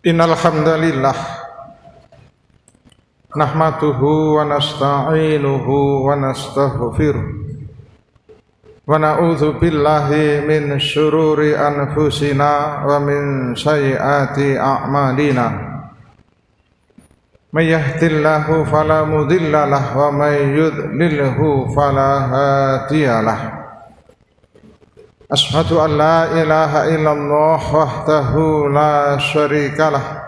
Innal hamdalillah nahmaduhu wa nasta'inuhu wa nastaghfiruh wa na'udzu billahi min syururi anfusina wa min sayyiati a'malina. May yahdihillahu fala mudilla lahu wa may yudlilhu fala hadiyalah. Ashhadu an la ilaha illallah wahdahu la syarikalah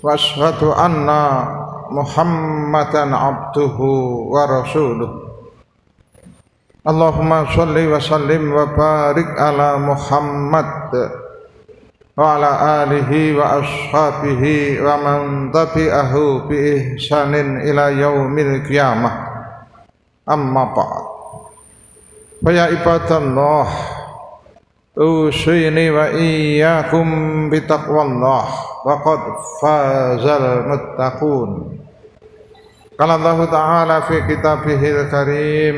wa ashhadu anna Muhammadan abduhu wa rasuluh. Allahumma sholli wa sallim wa barik ala Muhammad wa ala alihi wa ashabihi wa man tabi'ahu bi ihsanin ila yaumil qiyamah. Amma ba'd. Fa ya ibadallah, usini wa iyyakum bitaqwallah wa qad fazal muttaqun. Qala Allah Ta'ala fi kitabihil karim,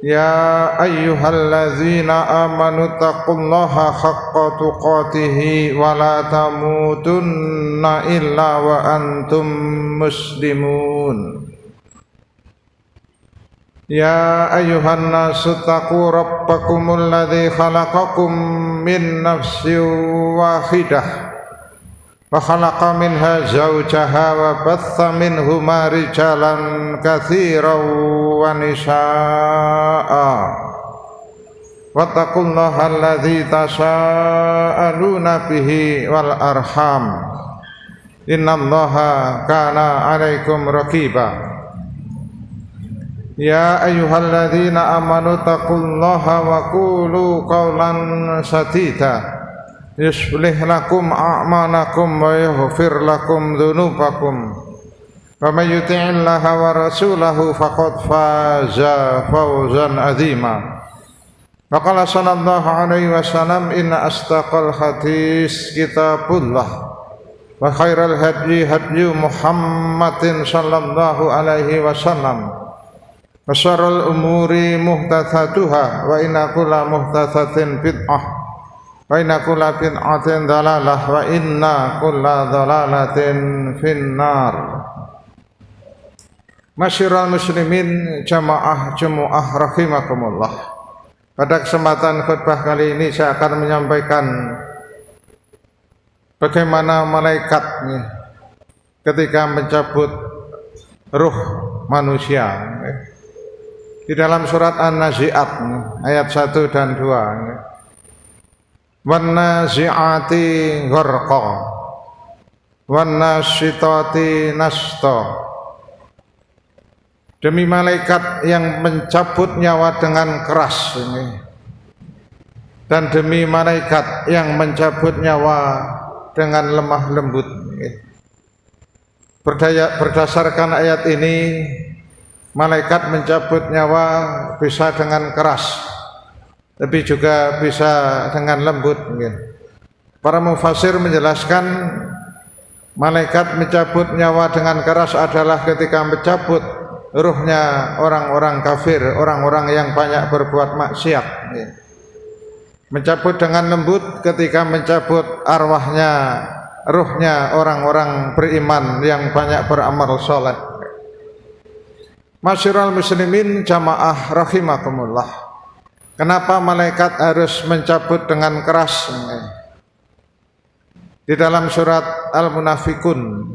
ya ayyuhallazina amanu taqullaha haqqa tuqatih wa la tamutunna illa wa antum muslimun. Ya ayyuhan nasu taqu rabbakumul ladzi khalaqakum min nafsin wahidah wa khalaqa minha zawjaha wa batha minhuma rijalan katsiran wa nisaa'a wattaqullaha alladzi tasaaluna bihi wal arham innallaha kana 'alaikum raqiba. Ya ayyuhalladzina amanu taqullaha wa qulu qawlan sadida yuslih lakum a'malakum wa yaghfir lakum dzunubakum wa may yuti'illaha wa rasulahu faqad faza fawzan 'azima. Wa qala sallallahu alaihi wasallam, inna asdaqal hadis kitabullah wa khairal hadyi hadyu Muhammadin sallallahu alaihi wasallam wa syarrul umuri muhdatsatuha wa inna kulla muhdatsatin bid'ah wa inna kulla bid'atin dhalalah wa inna kulla dhalalatin finnar. Masyiral muslimin jamaah jumu'ah rahimakumullah. Pada kesempatan khutbah kali ini saya akan menyampaikan bagaimana malaikat ketika mencabut ruh manusia. Di dalam surat An-Nazi'at ayat 1 dan 2, wan-nazi'ati gharqa wan-nasyitati nashta. Demi malaikat yang mencabut nyawa dengan keras ini, dan demi malaikat yang mencabut nyawa dengan lemah lembut. Berdasarkan ayat ini, malaikat mencabut nyawa bisa dengan keras, tapi juga bisa dengan lembut. Para mufasir menjelaskan malaikat mencabut nyawa dengan keras adalah ketika mencabut ruhnya orang-orang kafir, orang-orang yang banyak berbuat maksiat. Mencabut dengan lembut ketika mencabut arwahnya, ruhnya orang-orang beriman yang banyak beramal soleh. Masyiral muslimin jamaah rahimakumullah. Kenapa malaikat harus mencabut dengan keras? Di dalam surat Al-Munafikun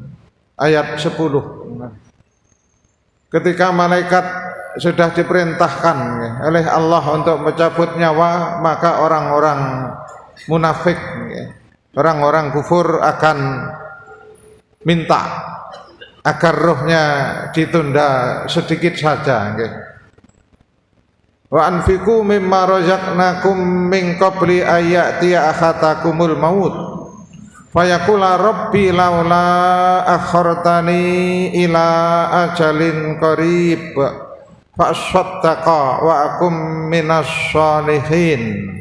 ayat 10, ketika malaikat sudah diperintahkan oleh Allah untuk mencabut nyawa, maka orang-orang munafik, orang-orang kufur akan minta agar rohnya ditunda sedikit saja. Wa anfiqu mimma razaqnakum min qabli ayyatiya akhatakumul maut fayaqula rabbi laula akhartani ila ajalin qarib fa asaddaqa wa akum minas sholihin.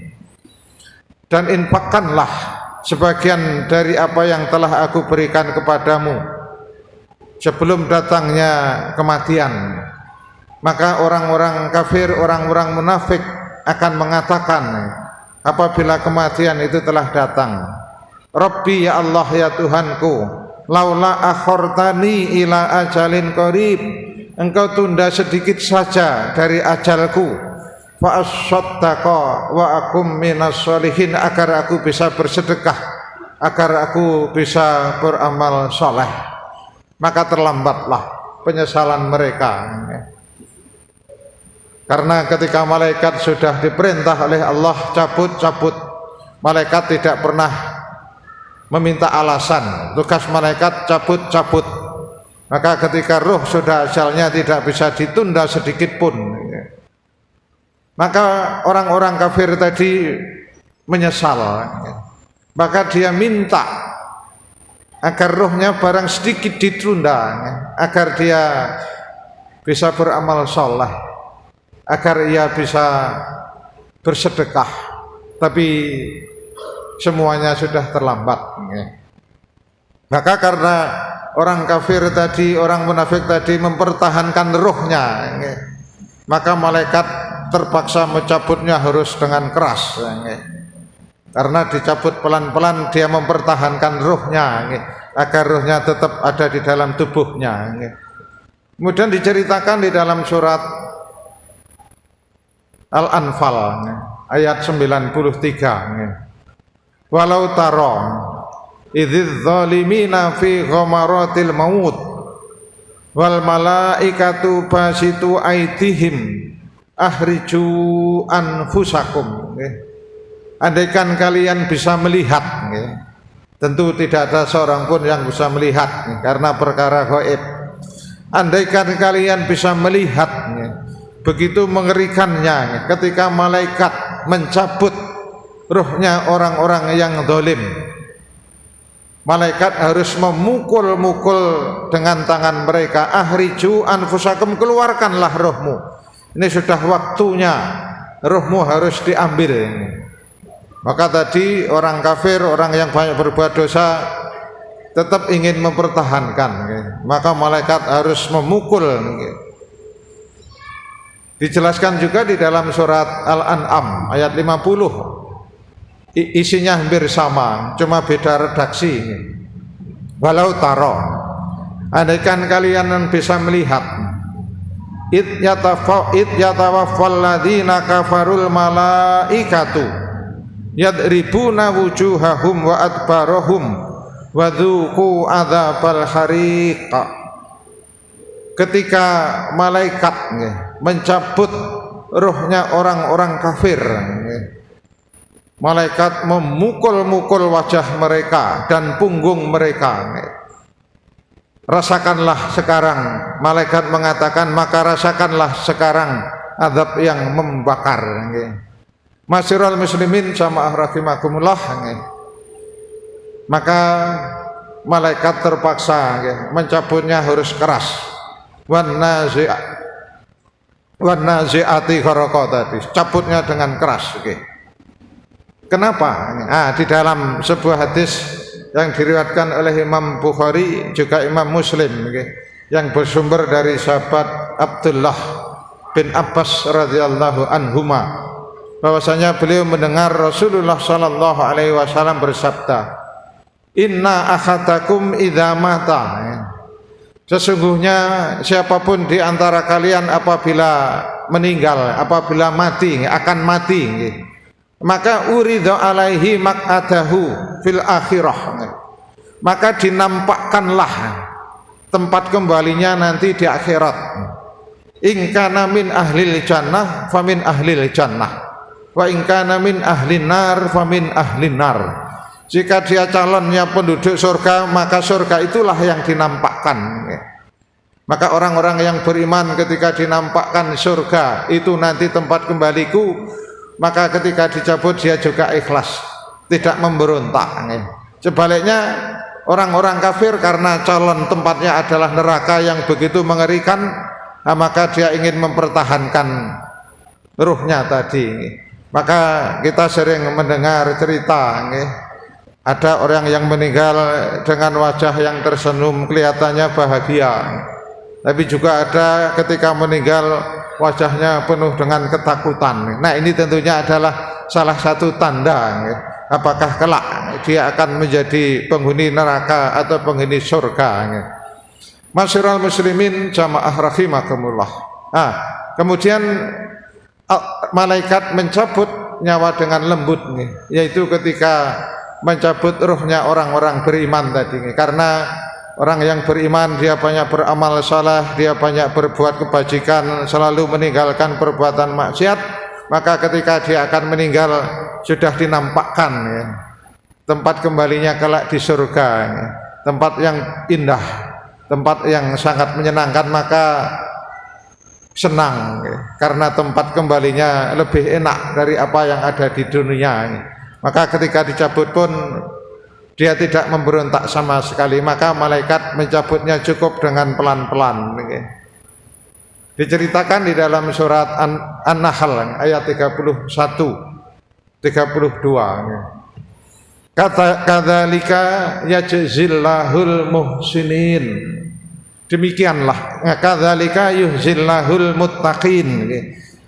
Dan infakkanlah sebagian dari apa yang telah aku berikan kepadamu sebelum datangnya kematian. Maka orang-orang kafir, orang-orang munafik akan mengatakan apabila kematian itu telah datang, Rabbi ya Allah ya Tuhanku, laula akhortani ila ajalin qarib, engkau tunda sedikit saja dari ajalku, fa asaddaqa wa akum minas sholihin, agar aku bisa bersedekah, agar aku bisa beramal soleh, maka terlambatlah penyesalan mereka. Karena ketika malaikat sudah diperintah oleh Allah cabut, malaikat tidak pernah meminta alasan, tugas malaikat cabut. Maka ketika ruh sudah ajalnya tidak bisa ditunda sedikit pun, maka orang-orang kafir tadi menyesal. Maka dia minta agar ruhnya barang sedikit ditunda, agar dia bisa beramal saleh, agar ia bisa bersedekah. Tapi semuanya sudah terlambat. Maka karena orang kafir tadi, orang munafik tadi mempertahankan ruhnya, maka malaikat terpaksa mencabutnya harus dengan keras. Karena dicabut pelan-pelan, dia mempertahankan ruhnya agar ruhnya tetap ada di dalam tubuhnya. Kemudian diceritakan di dalam surat Al-Anfal ayat 93, walau taro idz zalimina fi ghamaratil maut wal malaikatu basitu aitihim akhriju anfusakum. Andaikan kalian bisa melihat, tentu tidak ada seorang pun yang bisa melihat karena perkara gaib. Andaikan kalian bisa melihat, begitu mengerikannya ketika malaikat mencabut ruhnya orang-orang yang zalim. Malaikat harus memukul-mukul dengan tangan mereka, akhriju anfusakum, keluarkanlah ruhmu. Ini sudah waktunya ruhmu harus diambil. Maka tadi orang kafir, orang yang banyak berbuat dosa tetap ingin mempertahankan, maka malaikat harus memukul. Dijelaskan juga di dalam surat Al-An'am ayat 50, isinya hampir sama, cuma beda redaksi. Walau taro, andaikan kalian bisa melihat, id yatawaffal ladzina kafarul malaikatu yadribuna wujuhahum wa adbarahum wa dzuqu adzabal hariq. Ketika malaikat mencabut ruhnya orang-orang kafir, malaikat memukul-mukul wajah mereka dan punggung mereka. Rasakanlah sekarang, malaikat mengatakan, maka rasakanlah sekarang azab yang membakar. Masyiral muslimin jamaah rahimakumullah, maka malaikat terpaksa mencabutnya harus keras. Wan nazi'ati gharqa tadi, cabutnya dengan keras. Kenapa? Di dalam sebuah hadis yang diriwayatkan oleh Imam Bukhari juga Imam Muslim, yang bersumber dari sahabat Abdullah bin Abbas radhiyallahu anhuma, bahwasanya beliau mendengar Rasulullah sallallahu alaihi wasallam bersabda, inna akhatakum idza mata, sesungguhnya siapapun di antara kalian apabila meninggal, apabila mati, akan mati, maka uridha alaihi maq'adahu fil akhirah, maka dinampakkanlah tempat kembalinya nanti di akhirat. In kana min ahlil jannah famin ahlil jannah, wa in kana min ahlin nar famin ahlin nar. Jika dia calonnya penduduk surga, maka surga itulah yang dinampakkan. Maka orang-orang yang beriman ketika dinampakkan surga itu nanti tempat kembaliku, maka ketika dicabut dia juga ikhlas, tidak memberontak. Sebaliknya orang-orang kafir karena calon tempatnya adalah neraka yang begitu mengerikan, maka dia ingin mempertahankan ruhnya tadi. Maka kita sering mendengar cerita, ada orang yang meninggal dengan wajah yang tersenyum, kelihatannya bahagia. Tapi juga ada ketika meninggal wajahnya penuh dengan ketakutan. Nah, ini tentunya adalah salah satu tanda apakah kelak dia akan menjadi penghuni neraka atau penghuni surga. Masyiral muslimin jamaah rahimakumullah. Kemudian malaikat mencabut nyawa dengan lembut yaitu ketika mencabut ruhnya orang-orang beriman tadi. Karena orang yang beriman dia banyak beramal saleh, dia banyak berbuat kebajikan, selalu meninggalkan perbuatan maksiat, maka ketika dia akan meninggal sudah dinampakkan tempat kembalinya kelak di surga, tempat yang indah, tempat yang sangat menyenangkan, maka senang karena tempat kembalinya lebih enak dari apa yang ada di dunia. Maka ketika dicabut pun dia tidak memberontak sama sekali, maka malaikat mencabutnya cukup dengan pelan-pelan. Diceritakan di dalam surat An-Nahl ayat 31 32. Kadzalika yajzillahul muhsinin. Demikianlah kadzalika yuhzillahul muttaqin.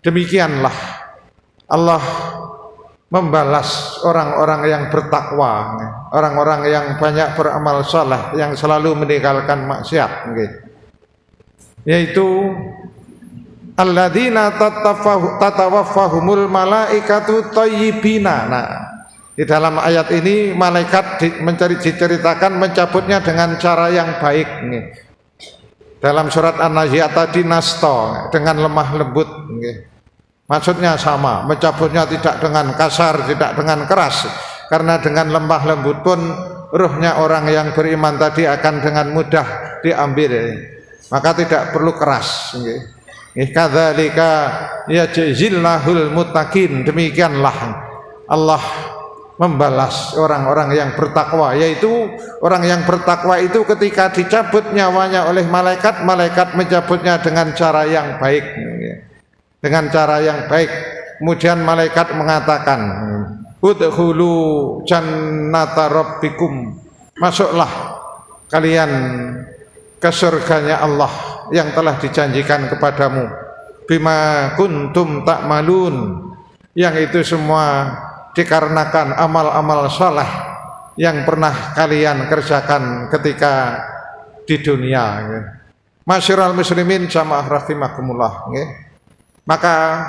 Demikianlah Allah membalas orang-orang yang bertakwa, orang-orang yang banyak beramal saleh, yang selalu meninggalkan maksiat, yaitu alladzina tatawaffahumul malaikatu thayyibina. Di dalam ayat ini malaikat diceritakan mencabutnya dengan cara yang baik. Dalam surat An-Nazi'at tadi nasto, dengan lemah lembut. Maksudnya sama, mencabutnya tidak dengan kasar, tidak dengan keras. Karena dengan lemah lembut pun ruhnya orang yang beriman tadi akan dengan mudah diambil. Maka tidak perlu keras. Kadzalika yajzillahul muttaqin. Demikianlah Allah membalas orang-orang yang bertakwa, yaitu orang yang bertakwa itu ketika dicabut nyawanya oleh malaikat, malaikat mencabutnya dengan cara yang baik, dengan cara yang baik. Kemudian malaikat mengatakan, udkhulu jannata rabbikum, masuklah kalian ke surganya Allah yang telah dijanjikan kepadamu, bima kuntum ta'malun, yang itu semua dikarenakan amal-amal saleh yang pernah kalian kerjakan ketika di dunia. Masyiral muslimin jamaah rahimakumullah. Maka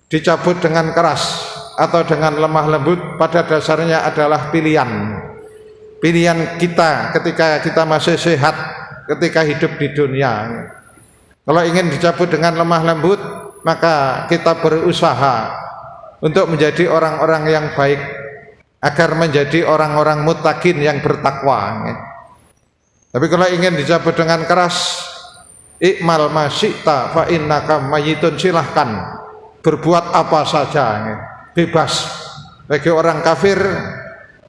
dicabut dengan keras atau dengan lemah lembut pada dasarnya adalah pilihan kita ketika kita masih sehat, ketika hidup di dunia. Kalau ingin dicabut dengan lemah lembut, maka kita berusaha untuk menjadi orang-orang yang baik, agar menjadi orang-orang muttaqin yang bertakwa. Tapi kalau ingin dicabut dengan keras, ikmal masyita fa innaka mayyitun, silahkan berbuat apa saja, bebas. Bagi orang kafir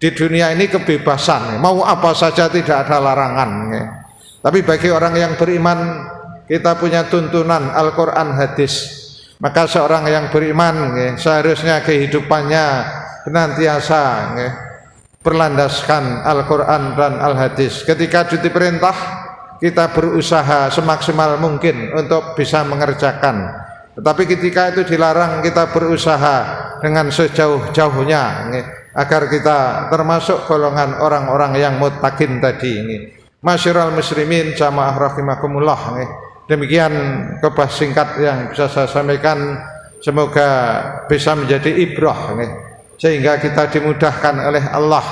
di dunia ini kebebasan, mau apa saja, tidak ada larangan. Tapi bagi orang yang beriman, kita punya tuntunan Al-Quran, hadis. Maka seorang yang beriman seharusnya kehidupannya senantiasa berlandaskan Al-Quran dan Al-Hadis. Ketika diperintah, kita berusaha semaksimal mungkin untuk bisa mengerjakan. Tetapi ketika itu dilarang, kita berusaha dengan sejauh-jauhnya agar kita termasuk golongan orang-orang yang muttaqin tadi. Masyiral muslimin jamaah rahimakumullah. Demikian kebas singkat yang bisa saya sampaikan, semoga bisa menjadi ibrah sehingga kita dimudahkan oleh Allah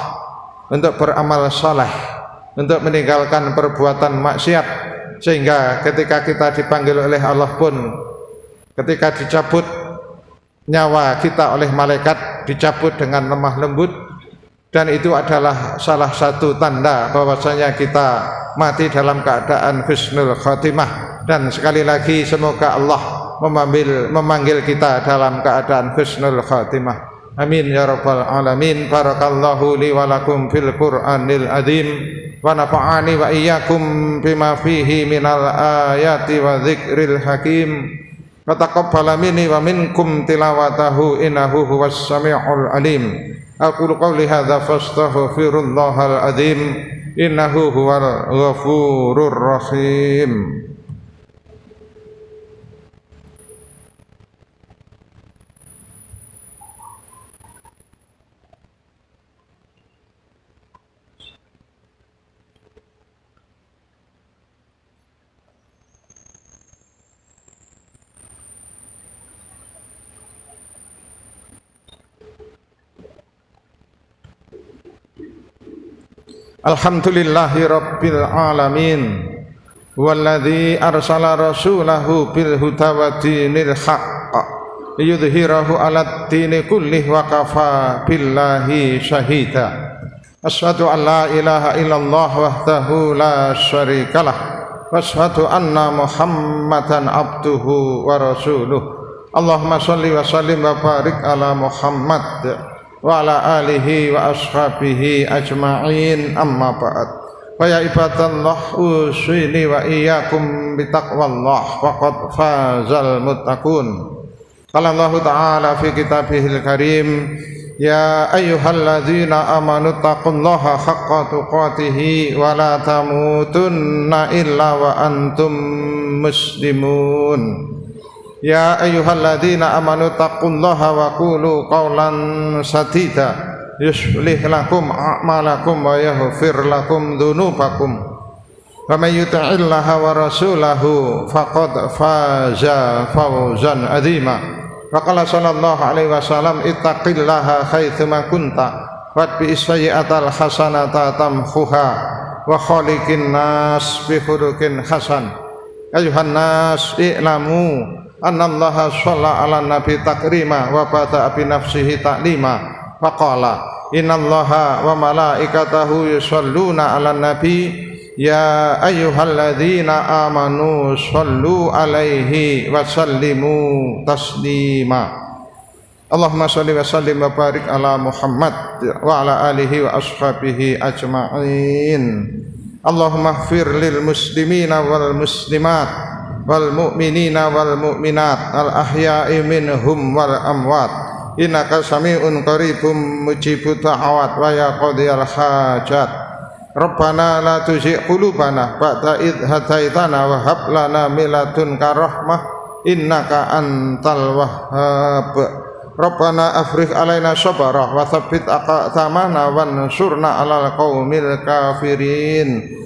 untuk beramal saleh, untuk meninggalkan perbuatan maksiat, sehingga ketika kita dipanggil oleh Allah pun, ketika dicabut nyawa kita oleh malaikat, dicabut dengan lemah lembut, dan itu adalah salah satu tanda bahwasanya kita mati dalam keadaan husnul khatimah. Dan sekali lagi semoga Allah memanggil kita dalam keadaan husnul khatimah. Amin ya rabbal alamin. Barakallahu li wa lakum fil Qur'anil azim wa nafa'ani wa iyyakum bima fihi minal ayati wa dzikril hakim. Wa taqabbal minni wa minkum tilawatahu innahu huwas samiul alim. Aqulu qawli hadza fastaghfirullahal azim innahu huwal ghafurur rahim. Alhamdulillahi rabbil alamin. Walladzi arsala rasulahu bil huda wa dinil haqq liyudhhirahu 'alad dini kullih wa kafa billahi syahida. Asyhadu an la ilaha illallah wahdahu la syarikalah wa asyhadu anna Muhammadan abduhu wa rasuluh. Allahumma shalli wa sallim wa barik ala Muhammad wa ala alihi wa ashabihi ajma'in, amma ba'd. Fa ya ibadallah, usini wa iyyakum bitaqwallah, faqad fazal muttaqun. Qala Allah ta'ala fi kitabihil karim, ya ayyuhalladzina amanu taqullaha haqqa tuqatih wa la tamutunna illa wa antum muslimun. Ya ayyuhalladzina amanu taqullaha wa qulu qawlan sadida yuslih lakum a'malakum wa yaghfir lakum dzunubakum wa may yuti'illaha wa rasulahu faqad faza fawzan 'azima. Wa qala sallallahu alaihi wasallam, ittaqillaha haitsuma kunta watbi sayyi'atal hasanata tamhuha wa khaliqin nas bi khuluqin hasan. Ayuhan nas i'lamu annallaha shalla ala nabi takrima wa bada'a bi nafsihi ta'lima wa qala innallaha wa malaikatahu yusholluna ala nabi ya ayyuhalladzina amanu shollu alaihi wa sallimu taslima. Allahumma sholli wa sallim wa barik ala Muhammad wa ala alihi wa ashabihi ajma'in. Allahumma ighfir lil muslimina wal muslimat wal mu'minina wal mu'minat al ahya'i minhum wal amwat innaka sami'un qaribum mujibud da'awat wa ya qadiyal hajat. Rabbana la tuzigh qulubana ba'da idh hadaitana wa hab lana min ladunka rahmah innaka antal wahhab. Rabbana afrigh alaina sabra wa tsabbit aqdamana wansurna 'alal qaumil kafirin.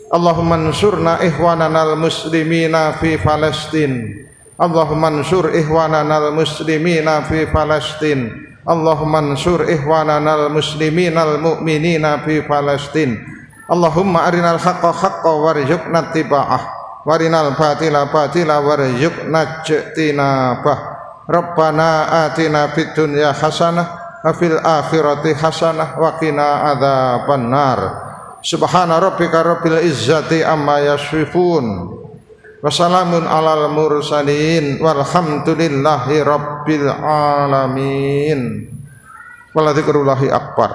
Allahumma ansurna ikhwanana al-muslimina fi Palestin. Allahumma ansur ikhwanana al-muslimina fi Palestin. Allahumma ansur ikhwanana al-muslimina al-mu'minina fi Palestin. Allahumma arinal haqqa haqqan warzuqna ittiba'ah warinal batila batila warzuqna ijtinabah. Rabbana atina fid dunya hasanah wa fil akhirati hasanah wa qina adzabannar. Subhana rabbika rabbil izzati amma yasifun wa salamun alal mursalin walhamdulillahi rabbil alamin. Waladzikrullahi akbar.